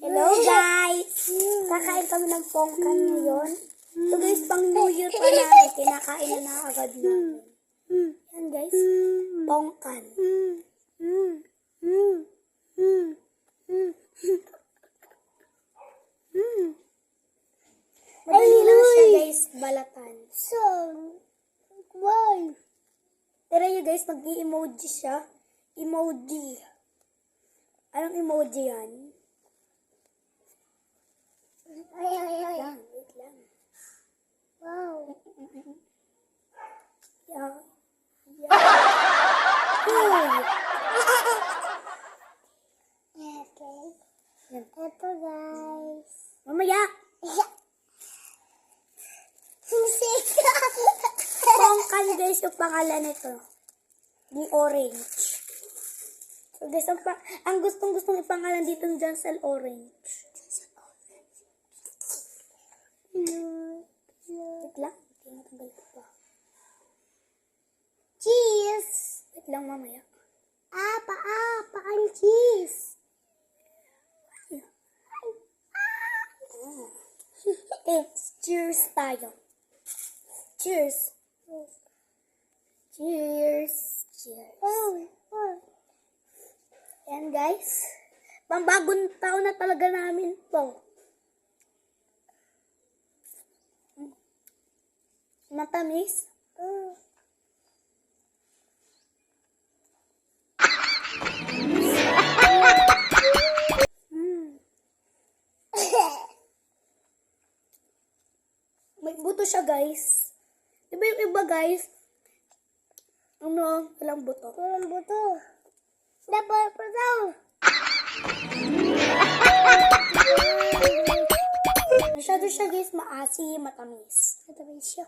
Hello guys! Kakain kami ng pongkan ngayon. So guys, pang New Year pa namin, kinakain na agad namin. Yan guys, pongkan. Madali lang siya guys, balatan. So, why? Tara yun guys, mag-i-emoji siya. Emoji. Anong emoji yan? Lang, wait lang. Wow. Yeah. Okay. Ito guys. Mamaya. Pongkan guys yung pangalan nito. Di orange. So guys, ang gustong-gustong ipangalan dito ng Jansel Orange. Wait lang. Tinatanggal ko pa. Cheese! Wait lang mamaya. Ang cheese! Cheers tayo. Cheers! Cheers! Cheers! Yan guys. Pambagong taon na talaga namin to. Matamis. May buto siya guys. Diba yung iba guys? Walang buto. Walang buto. Dapat pa daw. Masyado siya guys, maasim, matamis. Matamis siya.